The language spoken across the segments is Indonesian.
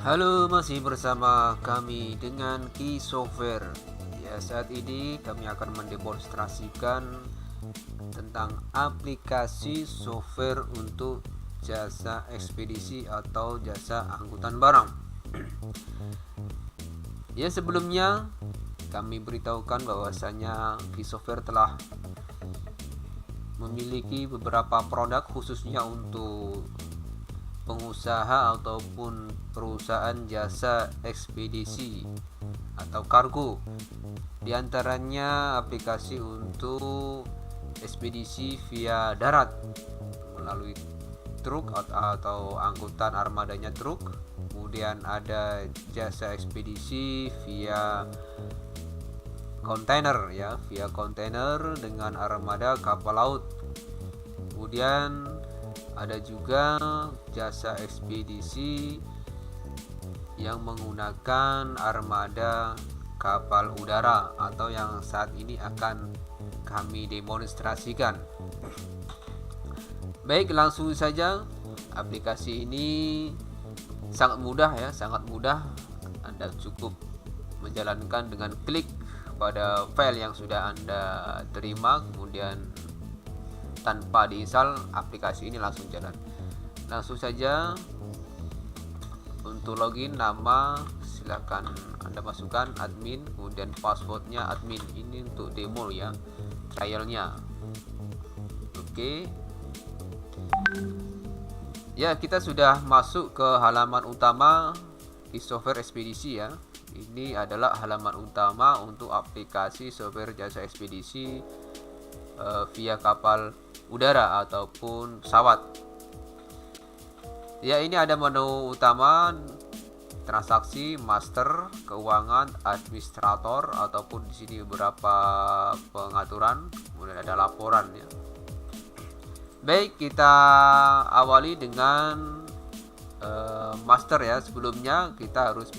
Halo, masih bersama kami dengan Key Software. Ya, saat ini kami akan mendemonstrasikan tentang aplikasi software untuk jasa ekspedisi atau jasa angkutan barang. Ya, sebelumnya kami beritahukan bahwasanya Key Software telah memiliki beberapa produk khususnya untuk pengusaha ataupun perusahaan jasa ekspedisi atau kargo. Di antaranya aplikasi untuk ekspedisi via darat melalui truk atau angkutan armadanya truk. Kemudian ada jasa ekspedisi via kontainer ya, via kontainer dengan armada kapal laut. Kemudian ada juga jasa ekspedisi yang menggunakan armada kapal udara atau yang saat ini akan kami demonstrasikan. Baik, langsung saja. Aplikasi ini sangat mudah ya, sangat mudah. Anda cukup menjalankan dengan klik pada file yang sudah Anda terima, kemudian tanpa diinstal aplikasi ini langsung jalan. Langsung saja. Untuk login, nama silakan Anda masukkan admin, kemudian passwordnya admin. Ini untuk demo ya, trialnya. Oke. Ya, kita sudah masuk ke halaman utama di software ekspedisi ya. Ini adalah halaman utama untuk aplikasi software jasa ekspedisi via kapal udara ataupun pesawat. Ya, ini ada menu utama, transaksi, master, keuangan, administrator, ataupun di sini beberapa pengaturan, kemudian ada laporan ya. Baik, kita awali dengan master ya. Sebelumnya kita harus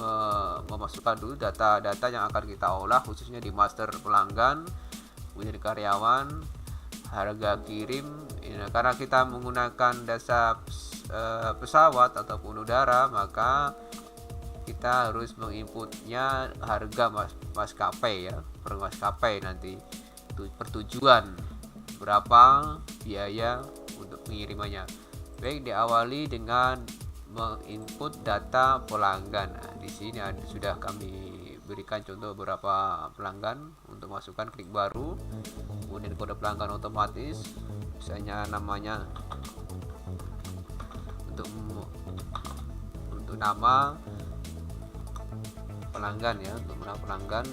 memasukkan dulu data-data yang akan kita olah, khususnya di master pelanggan, kemudian karyawan, harga kirim. Karena kita menggunakan jasa pesawat ataupun udara, maka kita harus menginputnya harga maskapai ya, per maskapai nanti pertujuan berapa biaya untuk pengirimannya. Baik, diawali dengan menginput data pelanggan. Nah, di sini sudah kami berikan contoh beberapa pelanggan untuk masukkan klik baru, kemudian kode pelanggan otomatis, misalnya namanya untuk nama pelanggan ya, untuk nama pelanggan.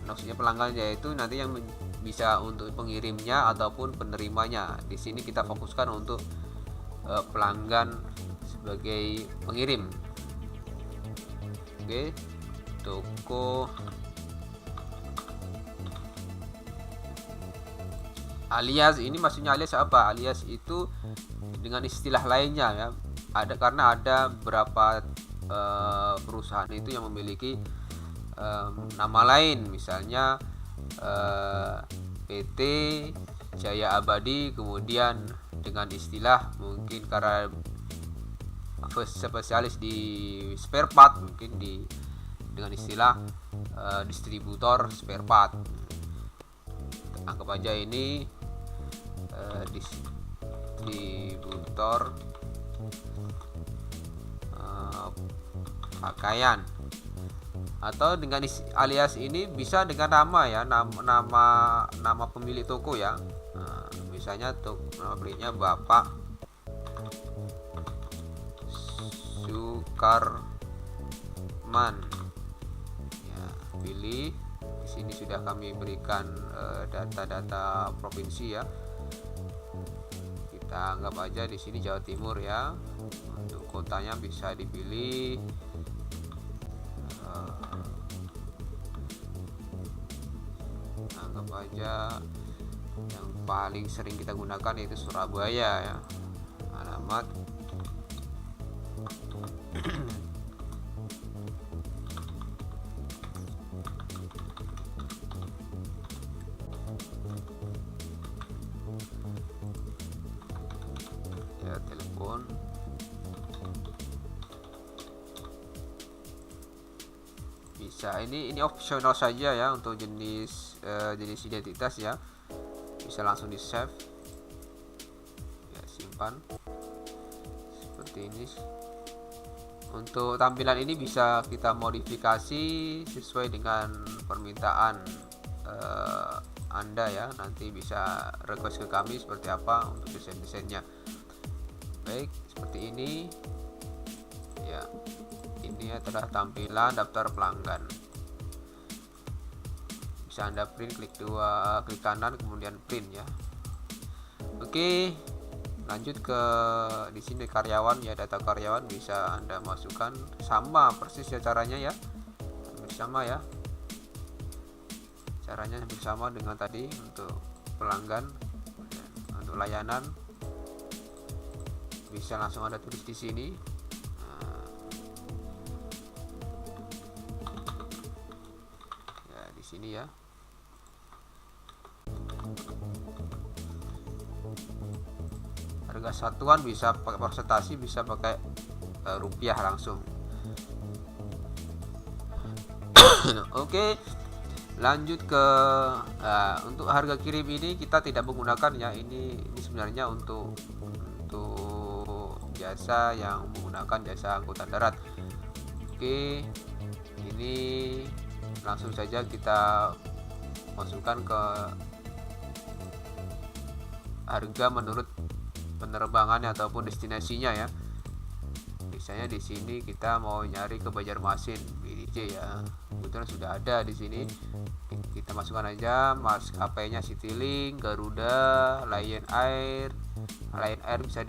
Maksudnya pelanggan yaitu nanti yang bisa untuk pengirimnya ataupun penerimanya. Di sini kita fokuskan untuk pelanggan sebagai pengirim. Oke, toko alias, ini maksudnya alias apa? Alias itu dengan istilah lainnya ya. Karena ada beberapa perusahaan itu yang memiliki nama lain, misalnya PT Jaya Abadi, kemudian dengan istilah mungkin karena spesialis di spare part, mungkin dengan istilah distributor spare part. Anggap aja ini distributor pakaian. Atau dengan alias ini bisa dengan nama ya, nama pemilik toko ya. Nah, misalnya nama pemiliknya Bapak Sukarman ya, pilih. Di sini sudah kami berikan data-data provinsi ya. Kita anggap aja di sini Jawa Timur ya. Untuk kotanya bisa dipilih anggap aja yang paling sering kita gunakan yaitu Surabaya ya. Alamat ya, telepon bisa. Ini opsional saja ya untuk jenis jenis identitas ya. Bisa langsung di save ya, simpan seperti ini. Untuk tampilan ini bisa kita modifikasi sesuai dengan permintaan Anda ya. Nanti bisa request ke kami seperti apa untuk desain-desainnya. Baik, seperti ini ya. Ini adalah tampilan daftar pelanggan. Bisa Anda print, klik kanan kemudian print ya. Oke, lanjut ke di sini karyawan ya, data karyawan bisa Anda masukkan sama persis ya caranya ya. Hampir sama ya. Caranya hampir sama dengan tadi untuk pelanggan. Untuk layanan bisa langsung Anda tulis di sini. Ya, di sini ya. Harga satuan bisa pakai persentase, bisa pakai rupiah langsung. Oke, lanjut ke untuk harga kirim ini kita tidak menggunakan ya. Ini sebenarnya untuk jasa yang menggunakan jasa angkutan darat. Oke, ini langsung saja kita masukkan ke harga menurut penerbangannya ataupun destinasinya ya. Misalnya di sini kita mau nyari ke Banjarmasin BDJ ya, kebetulan sudah ada di sini. Kita masukkan aja maskapainya Citylink, Garuda, Lion Air. Lion Air bisa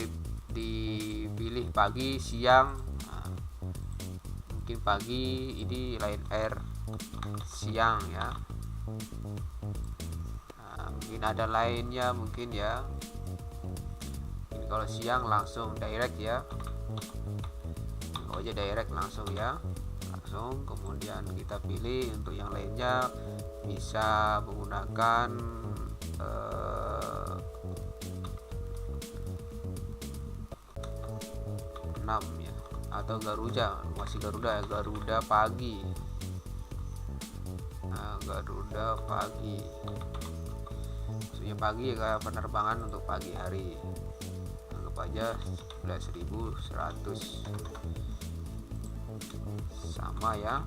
dipilih pagi, siang. Nah, mungkin pagi ini Lion Air siang ya. Nah, mungkin ada lainnya mungkin ya. Ini kalau siang langsung direct ya. Aja direct langsung ya, langsung. Kemudian kita pilih untuk yang lainnya bisa menggunakan 6 ya, atau Garuda, masih Garuda ya, Garuda pagi. Nah, Garuda pagi maksudnya pagi ya, kayak penerbangan untuk pagi hari. Anggap aja 11.100 sama ya.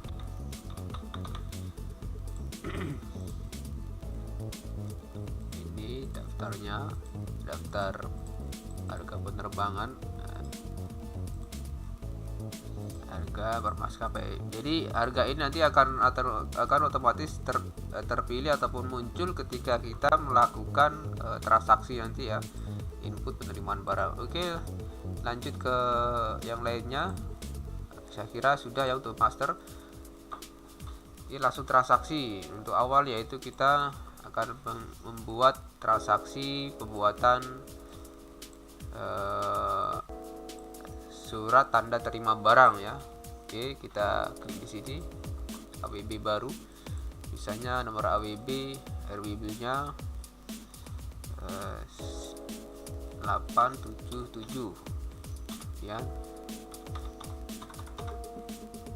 Ini daftarnya, daftar harga penerbangan, harga bermaskapai. Jadi harga ini nanti akan otomatis terpilih ataupun muncul ketika kita melakukan transaksi nanti ya, input penerimaan barang. Oke, lanjut ke yang lainnya. Saya kira sudah ya untuk master. Ini langsung transaksi. Untuk awal yaitu kita akan membuat transaksi pembuatan surat tanda terima barang ya. Oke, kita klik di sini AWB baru. Misalnya nomor AWB RWB-nya 877 ya.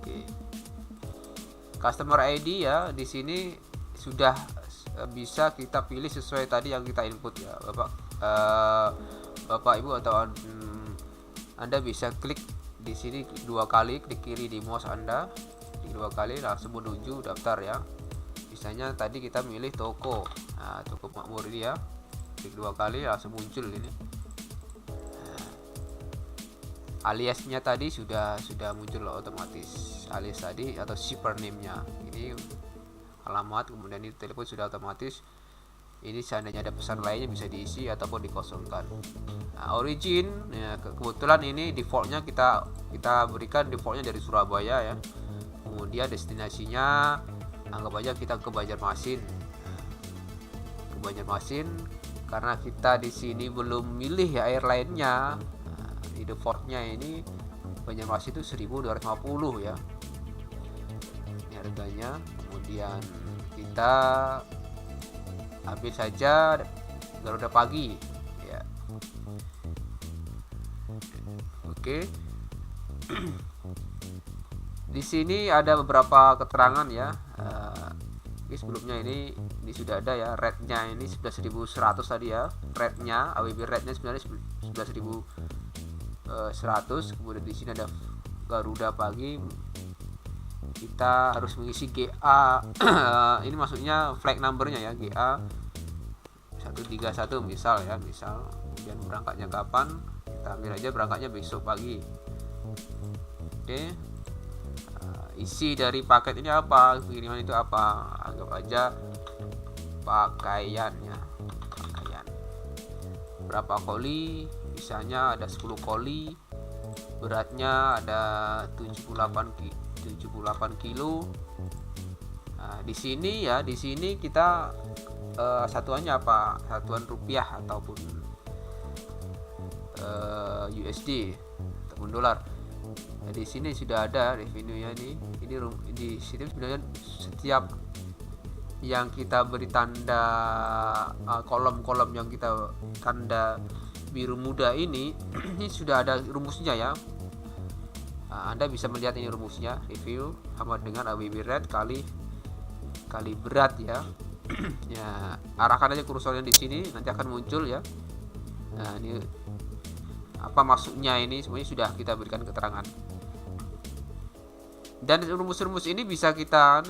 Oke. Customer ID ya, di sini sudah bisa kita pilih sesuai tadi yang kita input ya, Bapak Ibu, atau Anda bisa klik di sini 2 kali, klik kiri di mouse Anda, klik 2 kali langsung menuju daftar ya. Misalnya tadi kita milih toko, nah, toko makmur ini ya, klik 2 kali langsung muncul ini. Aliasnya tadi sudah muncul otomatis, alias tadi atau shipper name-nya. Ini alamat, kemudian ini telepon sudah otomatis. Ini seandainya ada pesan lainnya bisa diisi ataupun dikosongkan. Nah, origin ya, kebetulan ini defaultnya kita berikan defaultnya dari Surabaya ya. Kemudian destinasinya anggap aja kita ke Banjarmasin. Ke Banjarmasin karena kita di sini belum milih ya airline-nya. Di defaultnya ini Banjarmasin itu 1.250 ya. Ini harganya. Kemudian kita ambil saja Garuda pagi ya. Oke. Di sini ada beberapa keterangan ya. Sebelumnya ini sudah ada ya, rate-nya ini 11.100 tadi ya, rate-nya AWB rate-nya sebenarnya 11.100. Kemudian di sini ada Garuda pagi, kita harus mengisi GA ini maksudnya flag numbernya ya, GA 131 misal ya, kemudian berangkatnya kapan, kita ambil aja berangkatnya besok pagi. Oke. Isi dari paket ini apa, pengiriman itu apa, anggap aja pakaian ya, pakaian. Berapa koli, misalnya ada 10 koli, beratnya ada 78 kilo. Nah, di sini kita satuannya apa, satuan rupiah ataupun USD ataupun dolar. Nah, di sini sudah ada revenue-nya ini di sini sebenarnya setiap yang kita beri tanda kolom-kolom yang kita tanda biru muda ini ini sudah ada rumusnya ya. Anda bisa melihat ini rumusnya, review sama dengan AWB rate kali berat ya. Ya, arahkan aja kursornya di sini, nanti akan muncul ya. Nah, ini apa maksudnya, ini semuanya sudah kita berikan keterangan. Dan rumus-rumus ini bisa kita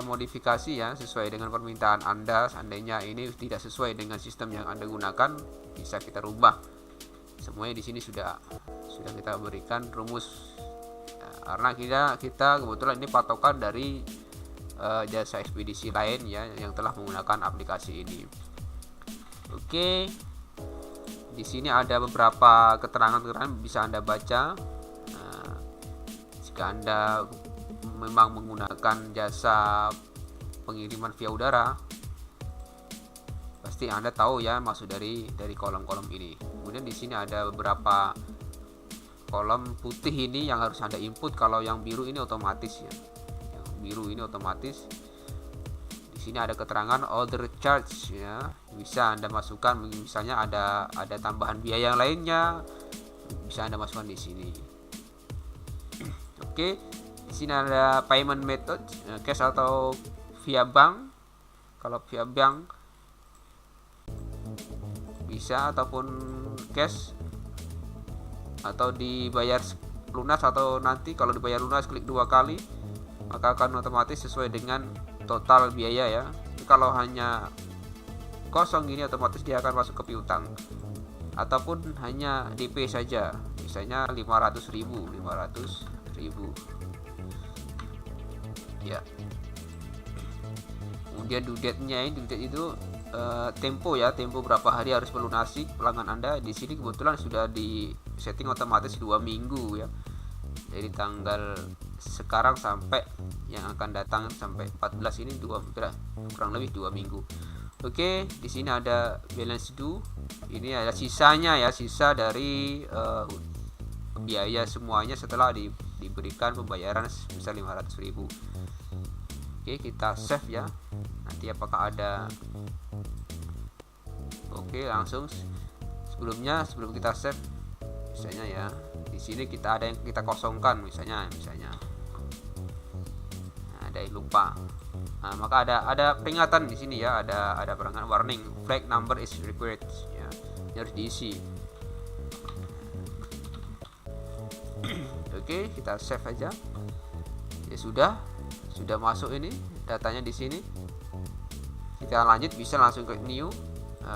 modifikasi ya sesuai dengan permintaan Anda. Seandainya ini tidak sesuai dengan sistem yang Anda gunakan, bisa kita rubah. Semuanya di sini sudah kita berikan rumus. Nah, karena kita kebetulan ini patokan dari jasa ekspedisi lain ya yang telah menggunakan aplikasi ini. Oke. Di sini ada beberapa keterangan bisa Anda baca. Jika Anda memang menggunakan jasa pengiriman via udara, pasti Anda tahu ya maksud dari kolom-kolom ini. Kemudian di sini ada beberapa kolom putih ini yang harus Anda input. Kalau yang biru ini otomatis ya. Yang biru ini otomatis. Di sini ada keterangan order charge ya. Bisa Anda masukkan, misalnya ada tambahan biaya yang lainnya, bisa Anda masukkan di sini. Oke, di sini ada payment method, cash atau via bank. Kalau via bank bisa, ataupun cash, atau dibayar lunas, atau nanti kalau dibayar lunas klik 2 kali maka akan otomatis sesuai dengan total biaya ya. Kalau hanya kosong gini otomatis dia akan masuk ke piutang, ataupun hanya DP saja, misalnya 500.000 ya. Kemudian due date-nya itu tempo ya, tempo berapa hari harus melunasi pelanggan Anda. Di sini kebetulan sudah di setting otomatis 2 minggu ya, dari tanggal sekarang sampai yang akan datang sampai 14 ini kurang lebih 2 minggu. Oke, di sini ada balance due, ini ada sisanya ya, sisa dari biaya semuanya setelah diberikan pembayaran sebesar 500.000. Oke, kita save ya. Nanti apakah ada. Oke, langsung sebelum kita save, misalnya ya, di sini kita ada yang kita kosongkan, misalnya ada yang lupa. Nah, maka ada peringatan di sini ya, ada peringatan warning, flag number is required ya. Ini harus diisi. Oke, kita save aja. Ya sudah masuk ini datanya di sini. Kita lanjut, bisa langsung klik new.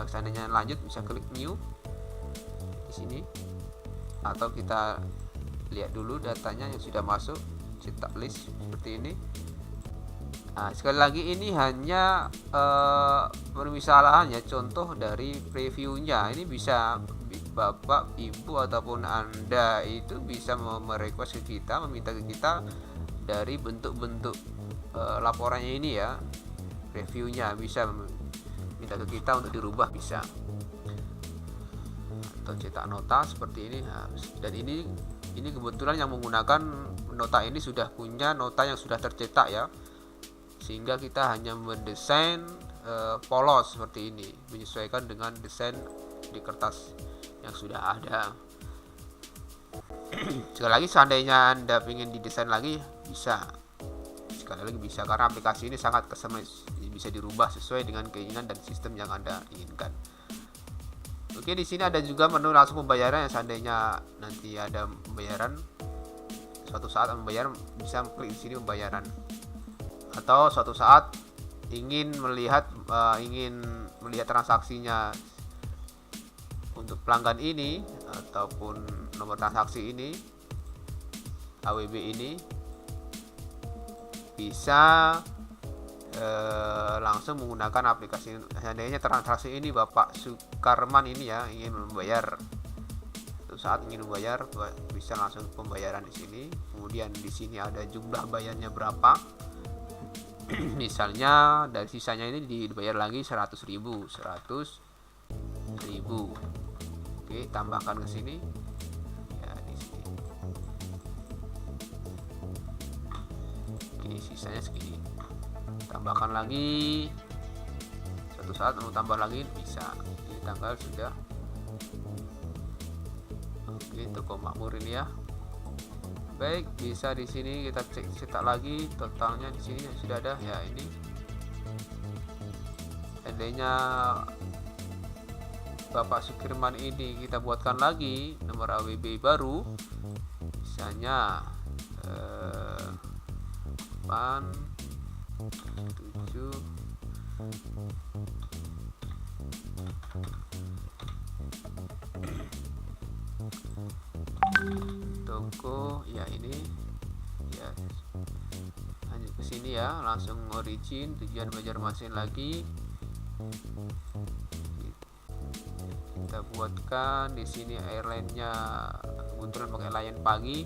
Seandainya lanjut bisa klik new di sini, atau kita lihat dulu datanya yang sudah masuk, cetak list seperti ini. Nah, sekali lagi ini hanya permisalan ya, contoh dari previewnya. Ini bisa Bapak, Ibu ataupun Anda itu bisa merequest ke kita, meminta ke kita dari bentuk-bentuk laporannya ini ya, reviewnya bisa minta ke kita untuk dirubah, bisa, atau cetak nota seperti ini. Nah, dan ini kebetulan yang menggunakan nota ini sudah punya nota yang sudah tercetak ya, sehingga kita hanya mendesain polos seperti ini, menyesuaikan dengan desain di kertas yang sudah ada. Sekali lagi, seandainya Anda ingin didesain lagi, bisa. Sekali lagi bisa, karena aplikasi ini sangat customize, bisa dirubah sesuai dengan keinginan dan sistem yang Anda inginkan. Oke, di sini ada juga menu langsung pembayaran, yang seandainya nanti ada pembayaran, suatu saat membayar, bisa klik di sini pembayaran. Atau suatu saat ingin melihat transaksinya untuk pelanggan ini ataupun nomor transaksi ini, AWB ini, bisa langsung menggunakan aplikasi. Seandainya transaksi ini Bapak Sukarman ini ya ingin membayar, suatu saat ingin membayar, bisa langsung pembayaran di sini. Kemudian di sini ada jumlah bayarnya berapa. Misalnya dari sisanya ini dibayar lagi 100.000. Oke, tambahkan ke sini. Ya, di sini. Oke, sisanya segini. Tambahkan lagi. Suatu saat mau tambah lagi bisa. Ini tanggal sudah. Oke, toko makmur ini ya. Baik, bisa di sini kita cetak lagi totalnya. Di sini sudah ada ya, ini seandainya Bapak Sukirman ini kita buatkan lagi nomor AWB baru, misalnya 7 toko ya, ini ya, lanjut ke sini ya, langsung origin tujuan Banjarmasin lagi kita buatkan. Di sini airline-nya kebetulan pakai Lion Pagi,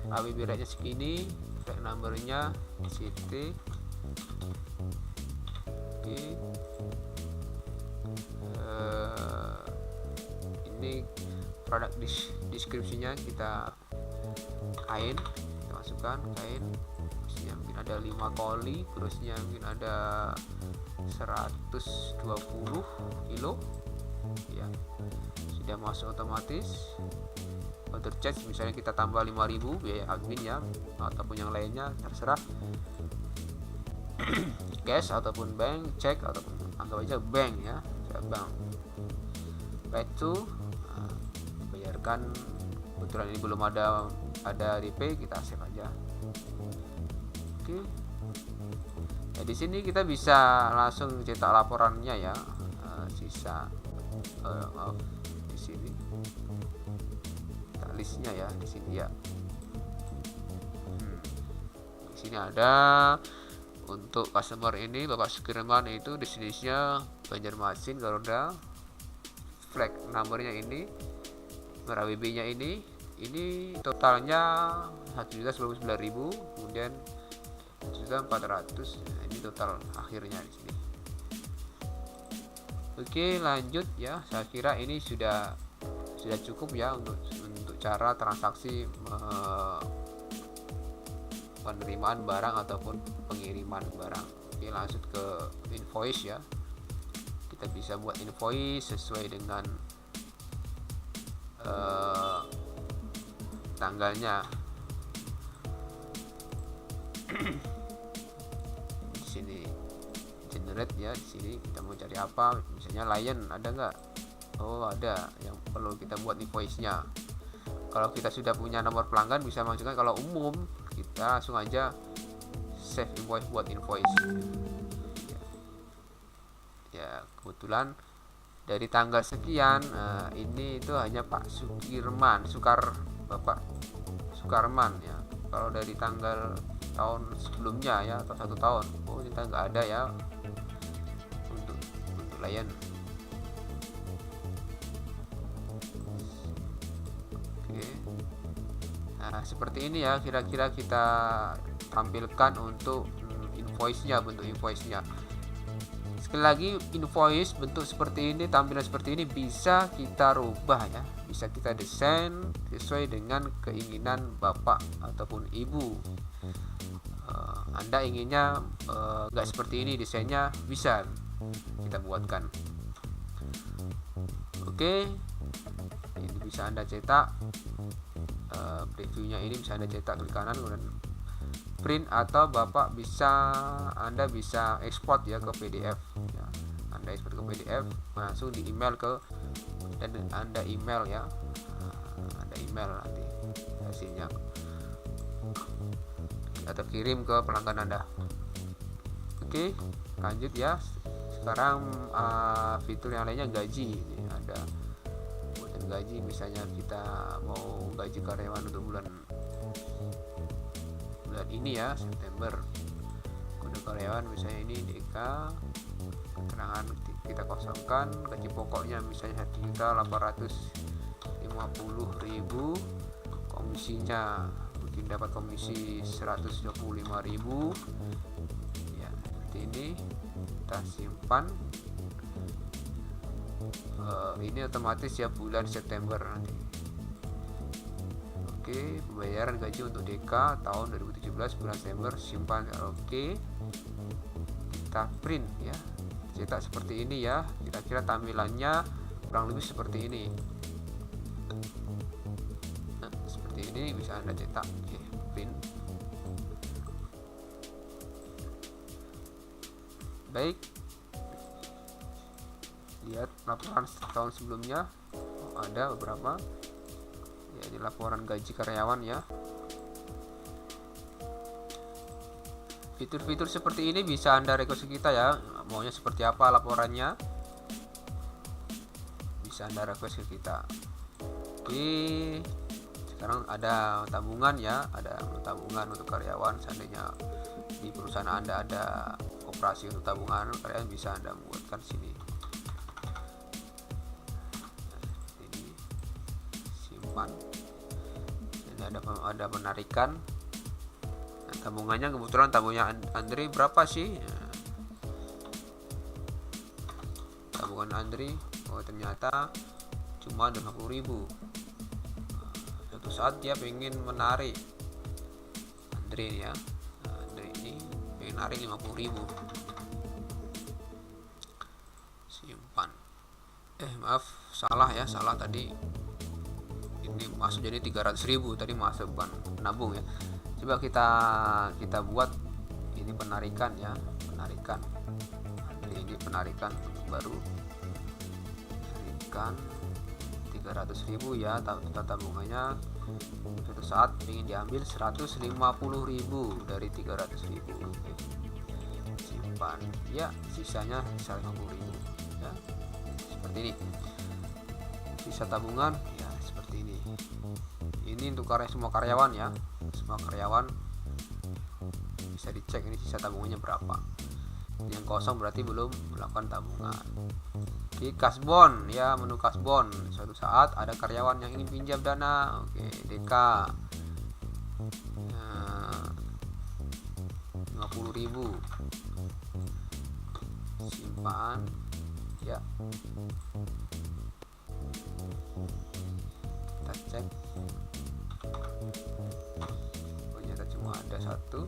AWB rate-nya segini, flight number-nya CT. Oke. Ini produk deskripsinya kita kain, kita masukkan kain, terusnya mungkin ada 5 koli, terusnya mungkin ada 120 kilo ya, sudah masuk otomatis. Order charge misalnya kita tambah 5.000 biaya admin ya, ataupun yang lainnya terserah. Cash ataupun bank, cek ataupun anggap aja bank ya, bank. Back to bayarkan. Kebetulan ini belum ada DP, kita save aja. Oke. Ya, di sini kita bisa langsung cetak laporannya ya. Sisa di sini listnya ya, di sini ya. Di sini ada untuk customer ini Bapak Sukirman, itu destinasinya Banjarmasin Garuda, flag numbernya ini, nomor AWB-nya ini totalnya 1.099.000, kemudian 1.400.000. Ini total akhirnya di sini. Oke, lanjut ya. Saya kira ini sudah cukup ya untuk cara transaksi penerimaan barang ataupun pengiriman barang. Oke, lanjut ke invoice ya. Kita bisa buat invoice sesuai dengan tanggalnya. Di sini generate ya, di sini kita mau cari apa, misalnya Lion ada nggak? Oh, ada, yang perlu kita buat invoice-nya. Kalau kita sudah punya nomor pelanggan bisa masukkan. Kalau umum kita langsung aja save invoice buat invoice ya. Kebetulan dari tanggal sekian, ini itu hanya Pak Bapak Sukarman ya. Kalau dari tanggal tahun sebelumnya ya, atau 1 tahun, kita nggak ada ya untuk Lion. Oke. Nah, seperti ini ya kira-kira kita tampilkan untuk invoice-nya, bentuk invoice-nya. Sekali lagi, invoice bentuk seperti ini, tampilan seperti ini bisa kita rubah ya, bisa kita desain sesuai dengan keinginan Bapak ataupun Ibu. Anda inginnya nggak seperti ini desainnya, bisa kita buatkan. Oke, ini bisa Anda cetak previewnya ini bisa Anda cetak klik kanan kemudian print, atau Anda bisa ekspor ya ke PDF ya. Anda ekspor ke PDF langsung di email dan Anda email ya. Anda email nanti hasilnya atau kirim ke pelanggan Anda. Oke, lanjut ya. Sekarang fitur yang lainnya gaji. Ini ada buatan gaji, misalnya kita mau gaji karyawan untuk bulan ini ya, September. Kode karyawan misalnya ini DK, keterangan kita kosongkan, gaji pokoknya misalnya 1.850.000, komisinya mungkin dapat komisi 125.000 ya, seperti ini. Kita simpan. Ini otomatis ya bulan September nanti. Oke, pembayaran gaji untuk DK tahun 2017 bulan September, simpan. Oke, kita print ya, cetak seperti ini ya. Kira-kira tampilannya kurang lebih seperti ini. Nah, seperti ini bisa Anda cetak. Oke, print. Baik, lihat laporan tahun sebelumnya, ada beberapa ya, ini laporan gaji karyawan ya. Fitur-fitur seperti ini bisa Anda request kita ya, maunya seperti apa laporannya, bisa Anda request ke kita. Oke, sekarang ada tabungan ya, ada tabungan untuk karyawan. Seandainya di perusahaan Anda ada operasi untuk tabungan, kalian bisa Anda buatkan sini. Ini simpan. Ini ada penarikan. Nah, tabungannya kebetulan tabungannya Andri berapa sih? Nah, tabungan Andri, oh ternyata cuma 50.000. Suatu saat dia pengen menarik, Andri ya. Narik 50.000, simpan. Maaf, salah tadi, ini masuk jadi 300.000, tadi masuk bukan nabung ya. Coba kita buat ini penarikan ya, penarikan. Ini penarikan baru, penarikan 300.000 ya, tabungannya. Suatu saat ingin diambil 150.000 dari 300.000. Simpan ya, sisanya 150.000 ya, seperti ini. Sisa tabungan ya seperti ini. Ini untuk semua karyawan ya, semua karyawan bisa dicek ini sisa tabungannya berapa. Yang kosong berarti belum melakukan tabungan. Di kasbon ya, menu kasbon. Suatu saat ada karyawan yang ingin pinjam dana. Oke, DK 50.000, simpan ya. Kita cek, ternyata cuma ada satu.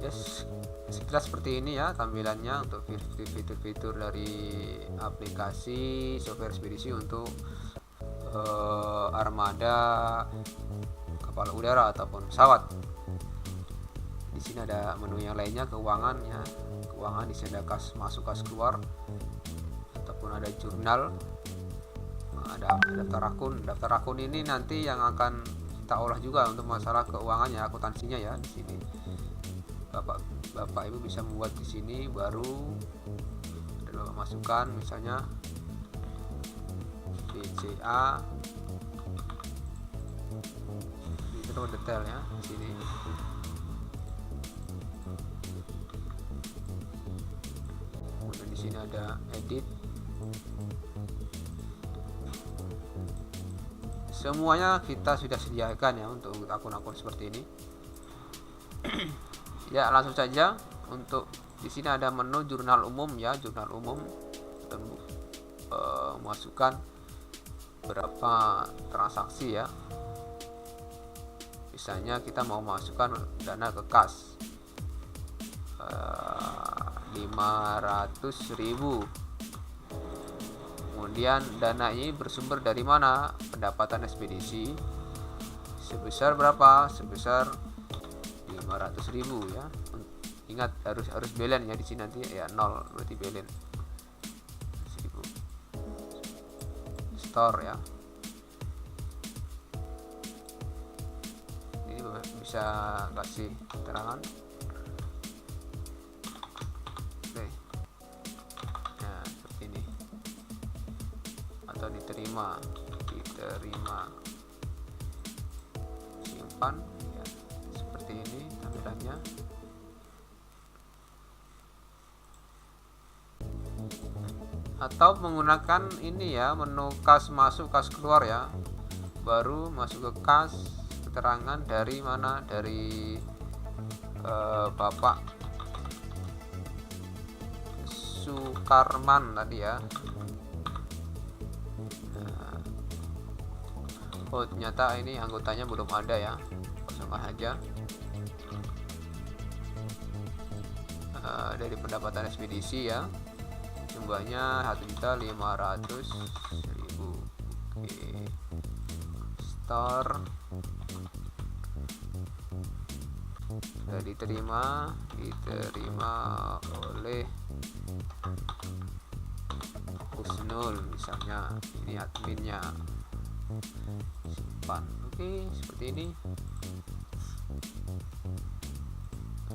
Yes, sekilas seperti ini ya tampilannya untuk fitur-fitur dari aplikasi software ekspedisi untuk armada kapal udara ataupun pesawat. Di sini ada menu yang lainnya, keuangan ya, keuangan di sini ada kas masuk kas keluar ataupun ada jurnal, ada daftar akun ini nanti yang akan kita olah juga untuk masalah keuangannya, akuntansinya ya. Di sini Bapak Ibu bisa membuat di sini baru dan Bapak masukkan misalnya BCA, itu detail ya di sini. Kemudian di sini ada edit. Semuanya kita sudah sediakan ya untuk akun-akun seperti ini. Ya, langsung saja. Untuk di sini ada menu jurnal umum ya, jurnal umum, dan masukkan berapa transaksi ya. Misalnya kita mau masukkan dana ke kas 500.000, Kemudian dana ini bersumber dari mana? Pendapatan ekspedisi sebesar berapa? Sebesar 500.000 ya. Ingat harus belen ya di sini nanti ya 0 berarti belen 1000. Store ya. Ini bisa kasih keterangan. Oke. Nah, seperti ini. Atau diterima simpan ya, seperti ini tampilannya. Atau menggunakan ini ya, menu kas masuk kas keluar ya, baru masuk ke kas, keterangan dari mana, dari Bapak Sukarman tadi ya. Oh ternyata ini anggotanya belum ada ya, kosongkan aja. Dari pendapatan ekspedisi ya, jumlahnya 1.500.000. Oke. Store sudah diterima oleh Husnul misalnya, ini adminnya. Simpan. Oke, seperti ini.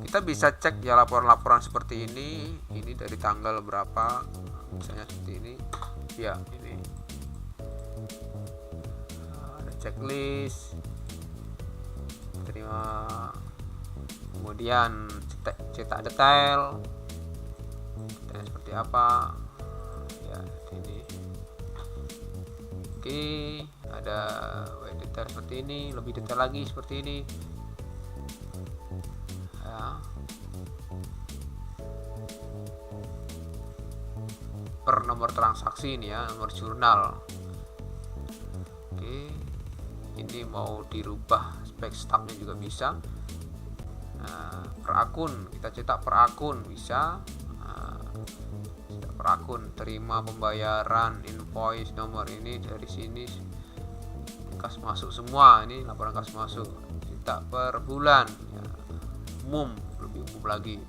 Kita bisa cek ya laporan-laporan seperti ini dari tanggal berapa, misalnya seperti ini ya. Ini ada checklist, terima, kemudian cetak detail seperti apa ya ini. Oke, ada detail seperti ini, lebih detail lagi seperti ini ya. Per nomor transaksi ini ya, nomor jurnal. Oke, ini mau dirubah spek stubnya juga bisa. Nah, per akun, kita cetak per akun bisa. Cetak per akun, terima pembayaran, invoice, nomor ini dari sini, kas masuk semua, ini laporan kas masuk. Cetak per bulan ya, umum, lebih umum lagi.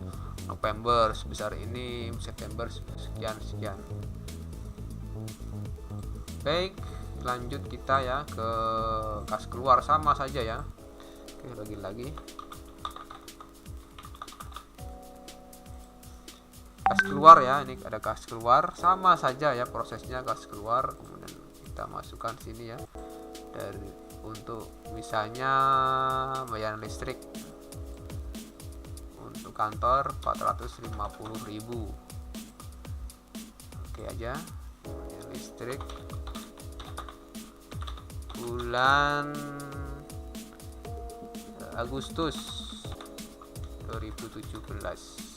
November sebesar ini, September sekian. Baik, lanjut kita ya ke kas keluar, sama saja ya. Oke, lagi kas keluar ya, ini ada kas keluar, sama saja ya prosesnya. Kas keluar kemudian kita masukkan sini ya, dari untuk misalnya bayar listrik untuk kantor 450.000. Oke aja, bayar listrik bulan Agustus 2017.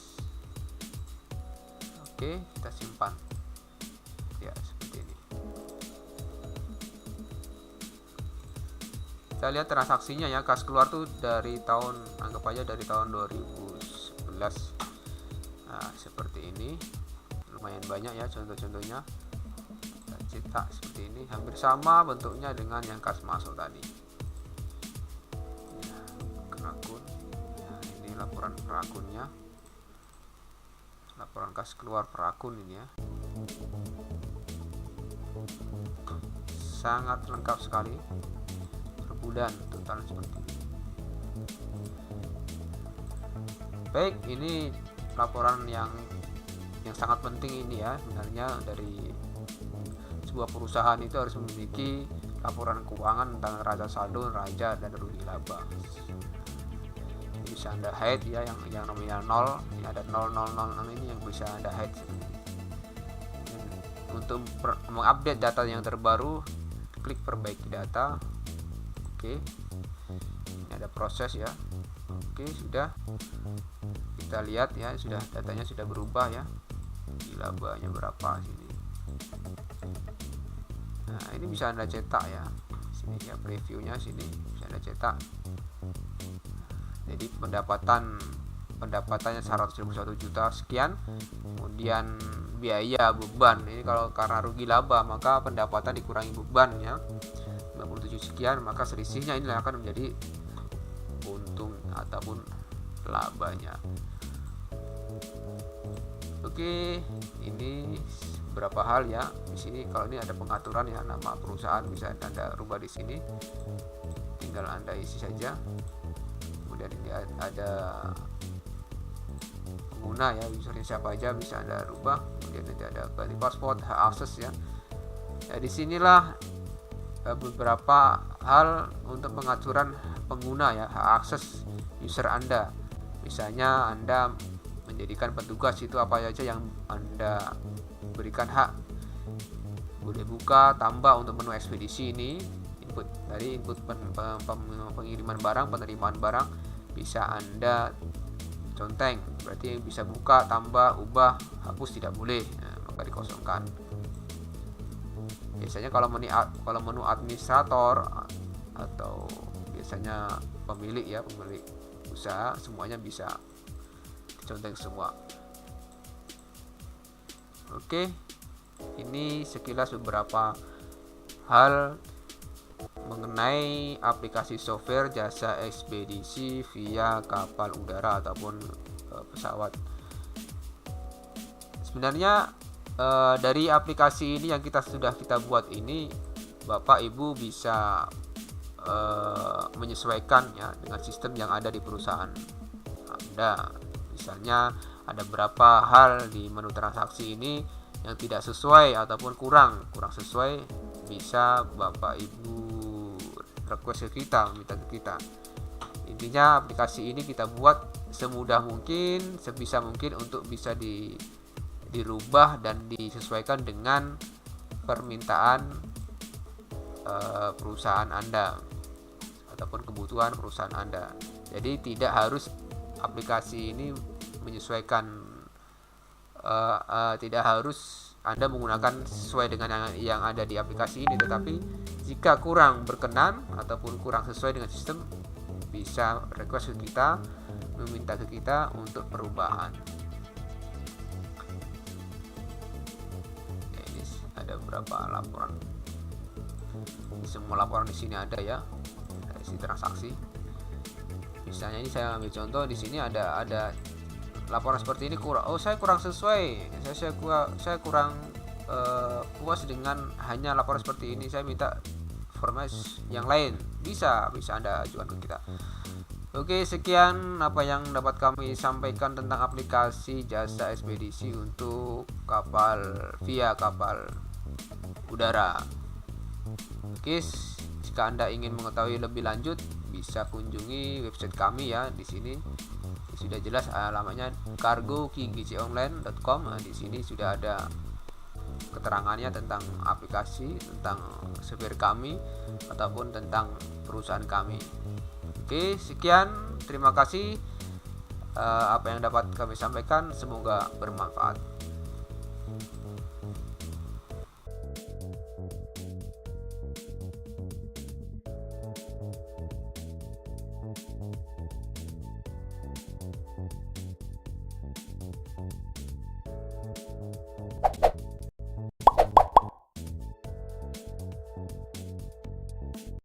Oke, kita simpan ya, seperti ini. Kita lihat transaksinya ya, kas keluar tuh dari tahun, anggap aja dari tahun 2011. Nah, seperti ini, lumayan banyak ya contoh-contohnya. Kita cetak seperti ini, hampir sama bentuknya dengan yang kas masuk tadi ya, ke akun ya. Ini laporan per akunnya, laporan kas keluar per akun ini ya, sangat lengkap sekali, per bulan total seperti ini. Baik, ini laporan yang sangat penting ini ya. Sebenarnya dari sebuah perusahaan itu harus memiliki laporan keuangan tentang neraca saldo, neraca dan rugi laba. Bisa Anda hide ya, yang nominal 0, ini ada 0000 ini yang bisa Anda hide. Untuk mengupdate data yang terbaru, klik perbaiki data. Oke, ini ada proses ya. Oke, sudah kita lihat ya, sudah datanya sudah berubah ya, di labanya berapa sini. Nah, ini bisa Anda cetak ya, sini ya, previewnya sini bisa Anda cetak. Jadi pendapatannya 121 juta sekian, kemudian biaya beban. Ini kalau karena rugi laba maka pendapatan dikurangi beban ya, 57 sekian, maka selisihnya inilah akan menjadi untung ataupun labanya. Oke, ini beberapa hal ya. Di sini kalau ini ada pengaturan ya, nama perusahaan bisa Anda rubah di sini. Tinggal Anda isi saja. Kemudian ini ada pengguna ya, usernya siapa aja bisa Anda rubah. Kemudian nanti ada ganti password, hak akses ya. Ya disinilah beberapa hal untuk pengaturan pengguna ya, hak akses user Anda. Misalnya Anda menjadikan petugas itu apa saja yang Anda berikan hak. Boleh buka, tambah untuk menu ekspedisi ini. Input dari input pengiriman barang, penerimaan barang bisa Anda conteng. Berarti bisa buka, tambah, ubah, hapus tidak boleh. Nah, maka dikosongkan. Biasanya kalau menu administrator atau biasanya pemilik usaha, semuanya bisa diconteng semua. Oke, ini sekilas beberapa hal mengenai aplikasi software jasa ekspedisi via kapal udara ataupun pesawat. Sebenarnya dari aplikasi ini yang sudah kita buat ini, Bapak Ibu bisa menyesuaikan ya dengan sistem yang ada di perusahaan Anda. Misalnya ada beberapa hal di menu transaksi ini yang tidak sesuai ataupun kurang sesuai, bisa Bapak Ibu request ke kita, minta ke kita. Intinya aplikasi ini kita buat semudah mungkin, sebisa mungkin untuk bisa dirubah dan disesuaikan dengan permintaan perusahaan Anda ataupun kebutuhan perusahaan Anda. Jadi tidak harus aplikasi ini menyesuaikan, tidak harus Anda menggunakan sesuai dengan yang ada di aplikasi ini, tetapi jika kurang berkenan ataupun kurang sesuai dengan sistem, bisa request ke kita, meminta ke kita untuk perubahan. Ini ada beberapa laporan. Semua laporan di sini ada ya, dari sisi transaksi. Misalnya ini saya ambil contoh, di sini ada laporan seperti ini saya kurang sesuai, saya kurang puas dengan hanya laporan seperti ini, saya minta format yang lain, bisa Anda ajukan ke kita. Oke, sekian apa yang dapat kami sampaikan tentang aplikasi jasa ekspedisi untuk via kapal udara. Oke, jika Anda ingin mengetahui lebih lanjut, bisa kunjungi website kami ya. Di sini sudah jelas alamatnya cargo.kigconline.com. Nah, di sini sudah ada keterangannya tentang aplikasi, tentang software kami ataupun tentang perusahaan kami. Oke, sekian, terima kasih apa yang dapat kami sampaikan, semoga bermanfaat.